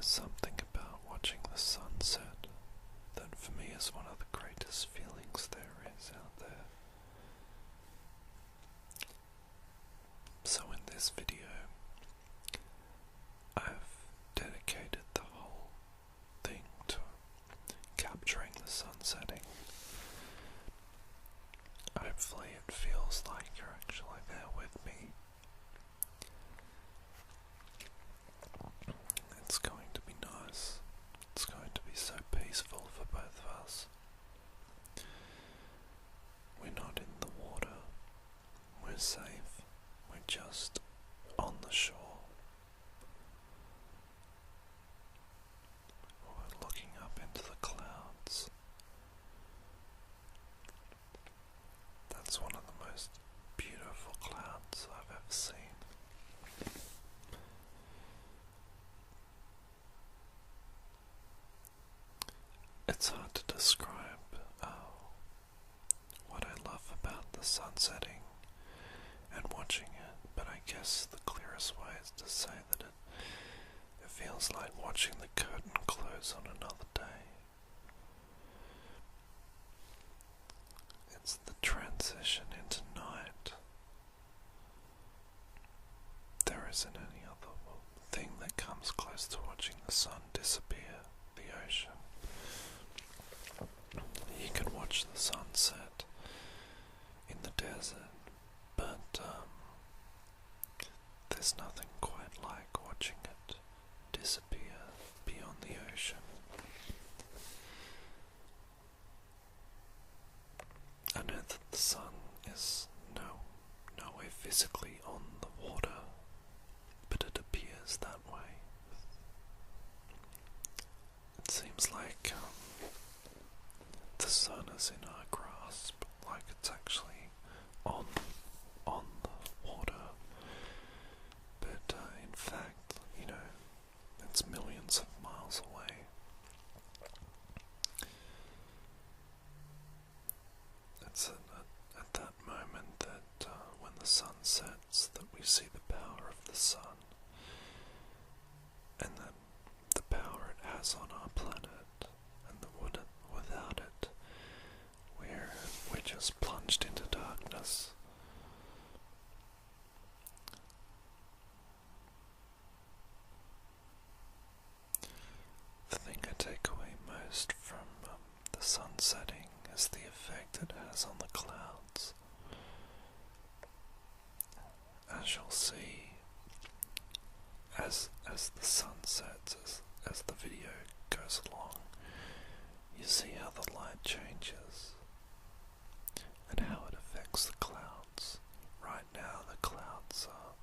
something about watching the sunset that for me is one of the greatest feelings there is out there. So in this video, I've dedicated the whole thing to capturing the sun setting. Hopefully it feels like you're actually there with me. It's going to be nice. It's going to be so peaceful for both of us. We're not in the water. We're safe. We're just on the shore. We're looking up into the clouds. That's one of the most beautiful clouds I've ever seen. It's hard to describe what I love about the sun setting and watching it, but I guess the clearest way is to say that it feels like watching the curtain close on another day. It's the transition into night. There isn't any other thing that comes close to watching the sun disappear, the ocean. You can watch the sunset in the desert, but there's nothing quite like watching it disappear beyond the ocean. I know that the sun is nowhere physically on the water, but it appears that way. It seems like the sun is in our grasp, like it's actually on the water, but in fact, it's millions of miles away. It's at that moment that when the sun sets that we see the power of the sun, and then the power it has on our planet, and without it, we're just plunged into darkness. The thing I take away most from the sun setting is the effect it has on the clouds. As you'll see, as the sun sets, as the video goes along, you see how the light changes and how it affects the clouds. Right now the clouds are,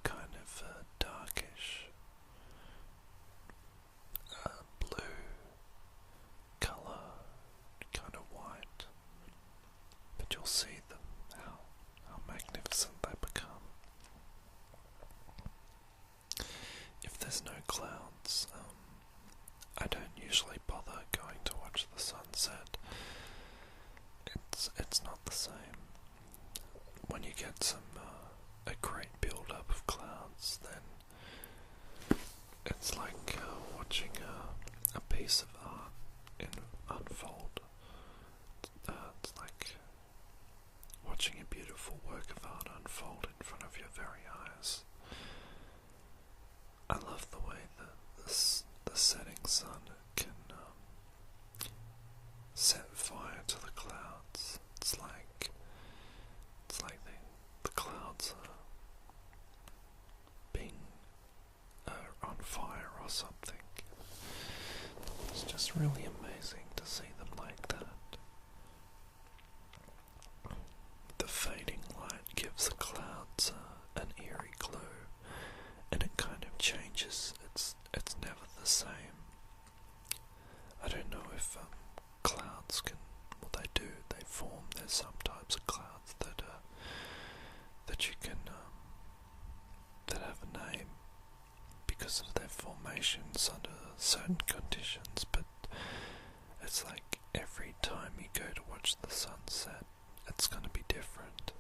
kind of darkish, blue colour, kind of white, but you'll see them, how magnificent they become. If there's no clouds, I don't usually bother going to watch the sunset. It's not the same. When you get a great build-up of clouds, then it's like watching a piece of art unfold. It's like watching a beautiful work of art unfold in front of your very eyes. I love the way that the setting sun can set fire to the clouds. It's like the clouds are being on fire or something. It's just really amazing to see them like that. The fading light gives the clouds an eerie glow, and it kind of changes. It's never the same. I don't know if clouds can. Well, they do. They form. There's some types of clouds that you can that have a name because of their formations under certain conditions. But it's like every time you go to watch the sunset, it's going to be different.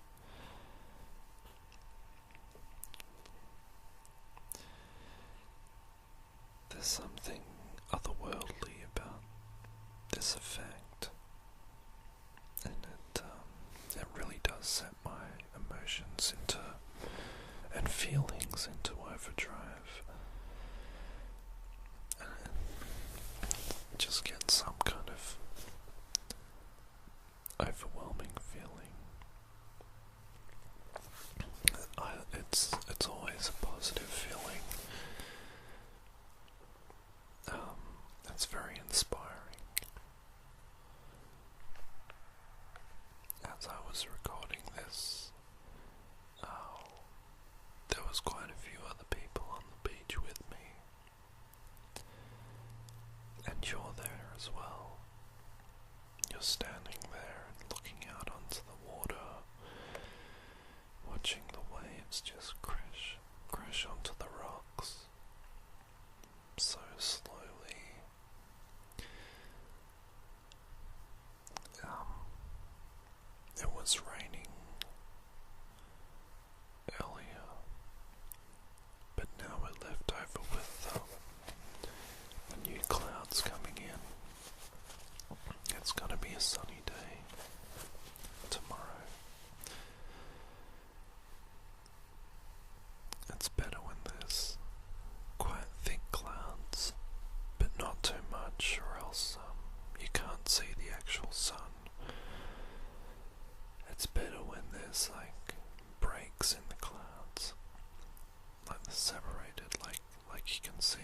you can see,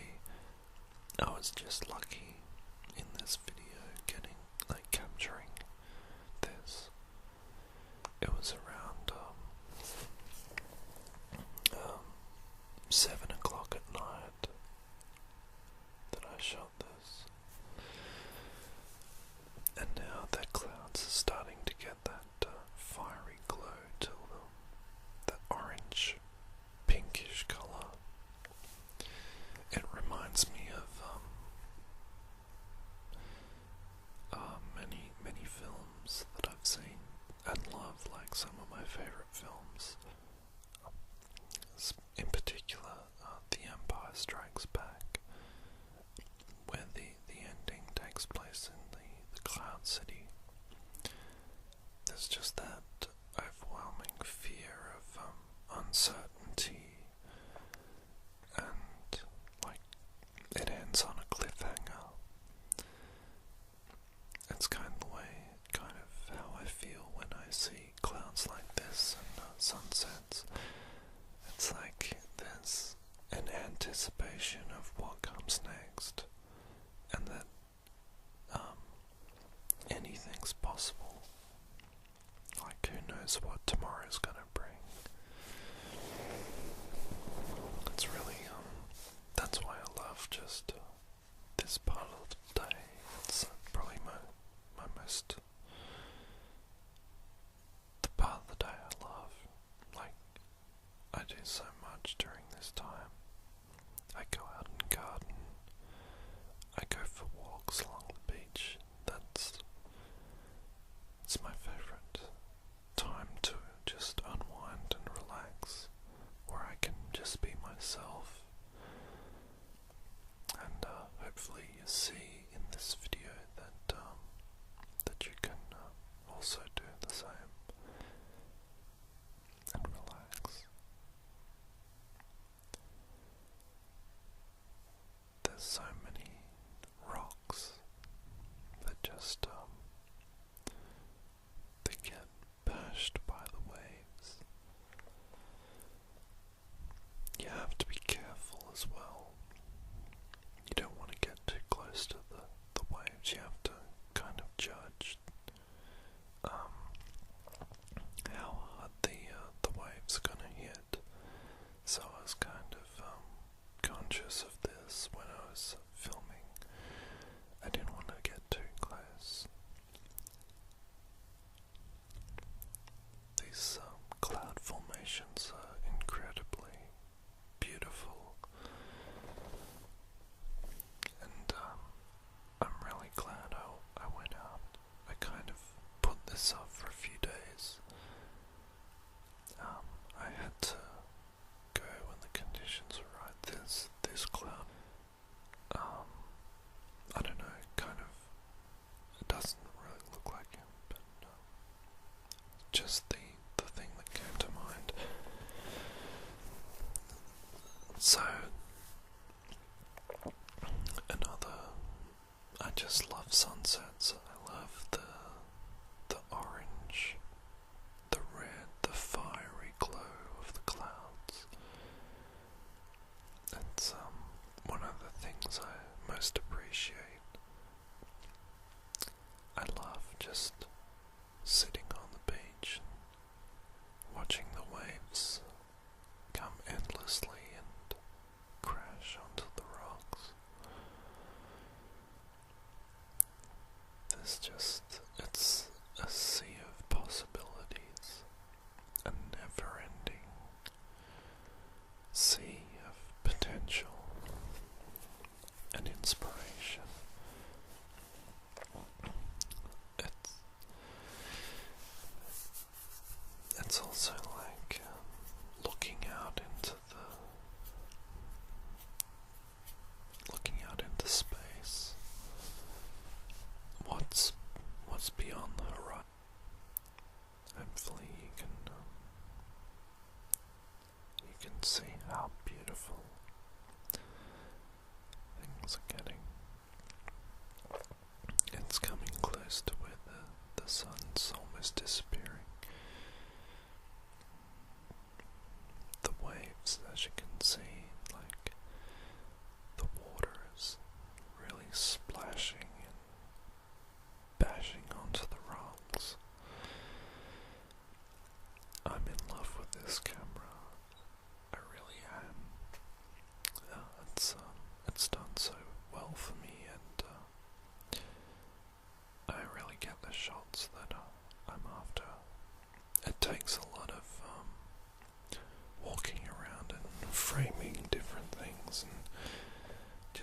I was just lucky in this video capturing this. It was around 7 o'clock at night that I shot this, and now the clouds are starting to get that fiery glow to them, that orange pinkish colour. It reminds me of many films that I've seen and love, like some of my favourite films. In particular, The Empire Strikes Back, where the ending takes place in the Cloud City. There's just that overwhelming fear of uncertainty, and it ends on a cliffhanger. It's kind of how I feel when I see clouds like this and sunsets. It's like there's an anticipation of what comes next, and that anything's possible. Like, who knows what tomorrow's gonna bring. It's really, that's why I love just this part of the day. It's probably my most, the part of the day I love. Like, I do so much during this time. I go out and garden. I go for walks along the beach. It's my favourite time to just unwind and relax, where I can just be myself. And hopefully you see in this video that you can also do the same and relax. There's so many rocks that just they get bashed by the waves. You have to be careful as well. You don't want to get too close to the waves. You have to kind of judge how hard the waves are going to hit. So I was kind of conscious of this when I was filming. I didn't want to get too close. These cloud formations are incredibly beautiful, and I'm really glad I went out. I kind of put this off for a few days. I had to go when the conditions were right. This cloud, I don't know, it doesn't really look like him, but just the thing that came to mind. So, I just love sunsets. I love the orange, the red, the fiery glow of the clouds. It's one of the things I most appreciate. I love just sitting on the beach and watching the waves come endlessly and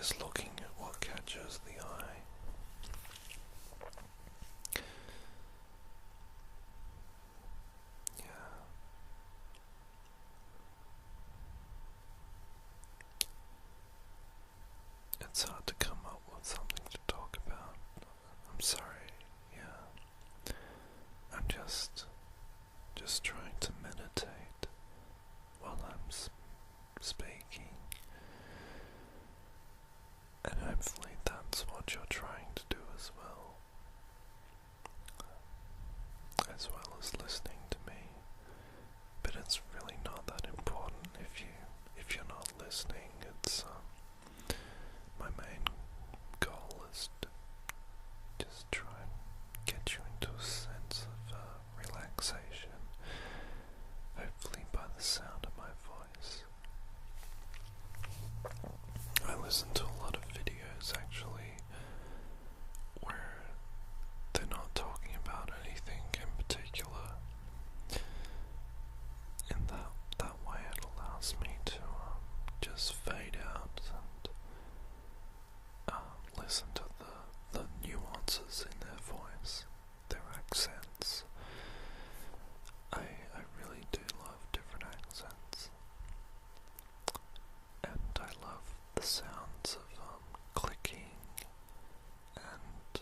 is looking at what catches the eye. Yeah. It's hard to come up with something to talk about. I'm sorry, yeah. I'm just trying to meditate while I'm speaking. And hopefully that's what you're trying to do as well. As well as listening to me. But it's really not that important if you're not listening. It's my main goal is to just try and get you into a sense of relaxation, hopefully by the sound of my voice. I listen to a lot of videos actually where they're not talking about anything in particular. In that way it allows me to just fade out and listen to the nuances in their voice, their accents. I really do love different accents. And I love the sounds of clicking and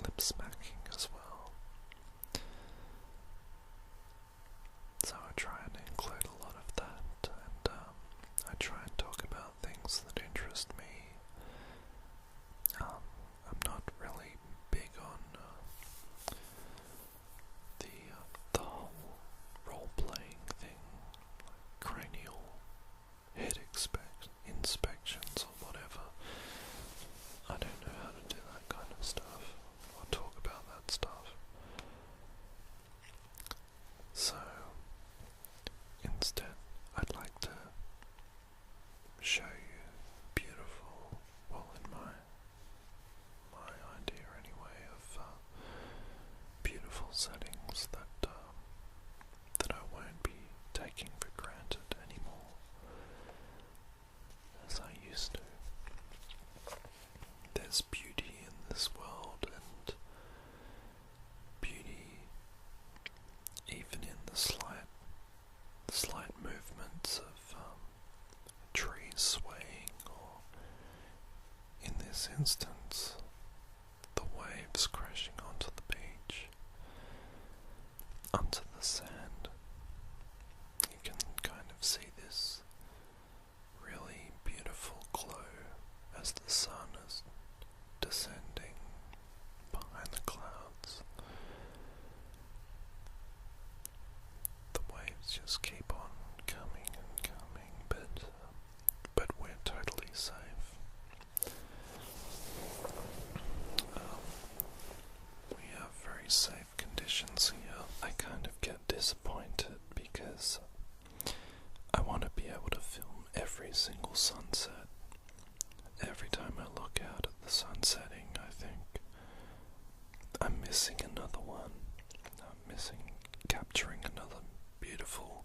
lip smacking as well. So I try and include a lot of that, and I try and talk about things that interest me. I'm not really big on the whole role-playing thing, like cranial head inspections or whatever. I don't know how to do that kind of stuff, or talk about that stuff. So, instead, I'd like to show you beautiful, well, in my idea anyway, of beautiful settings that I won't be taking for granted anymore, as I used to. There's beauty in this world, and beauty even in the slight movements of trees swaying, or in this instance, the waves crashing onto the beach, onto the sand. You can kind of see this really beautiful glow as the sun is descending behind the clouds. The waves just keep on coming and coming, but we're totally safe. We have very safe conditions here. I kind of get disappointed because I want to be able to film every single sunset. Every time I look out at the sun setting, I think I'm missing another one. I'm missing capturing another beautiful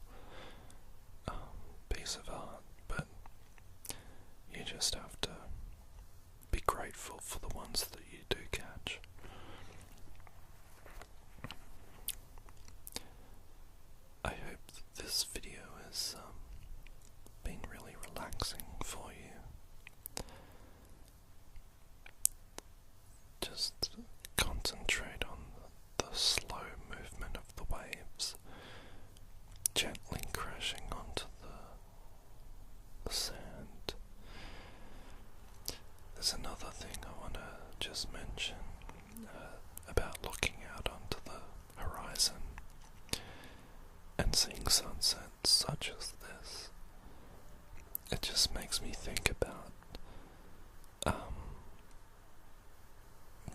piece of art, but you just have to be grateful for the ones that you do catch. I hope that this video has been really relaxing for you. Just concentrate on the slow movement of the waves, gently crashing onto the sand. There's another thing I want to just mention about looking out onto the horizon and seeing sunsets such as this. It just makes me think about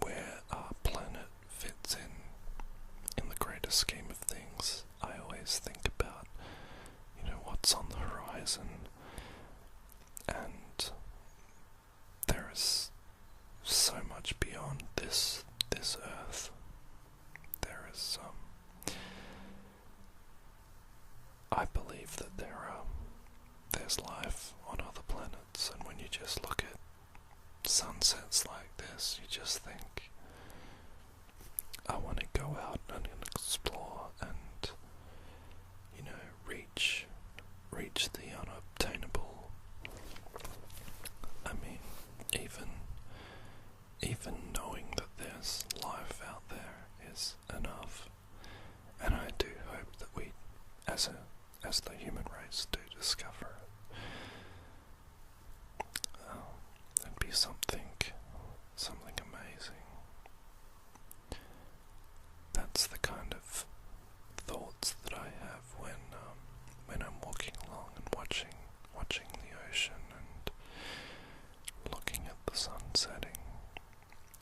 where our planet fits in the greater scheme of things. I always think about, what's on the horizon, and there is so much beyond this earth. There is I believe that there's life on other planets, and when you just look at sunsets like this, you just think, I want to go out and explore and, reach the unobtainable. I mean, even knowing that there's life out there is enough. And I do hope that we, as the human race, do discover it. It'd be something amazing. That's the kind of thoughts that I have when I'm walking along and watching the ocean and looking at the sun setting.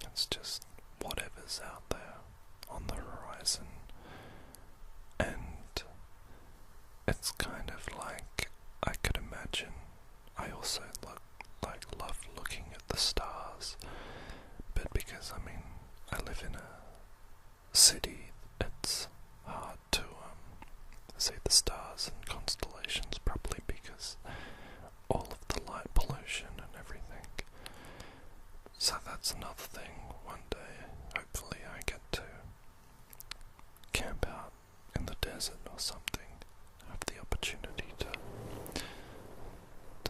It's just whatever's out there on the horizon, and it's kind of like I could imagine. I also love looking at the stars, but because I live in a city, it's hard to see the stars and constellations properly because all of the light pollution and everything. So that's another thing. One day, hopefully, I get to camp out in the desert or something, have the opportunity to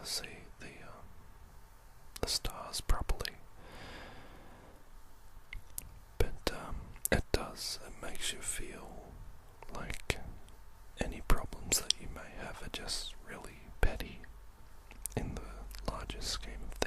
see the stars properly. But it makes you feel like any problems that you may have are just really petty in the larger scheme of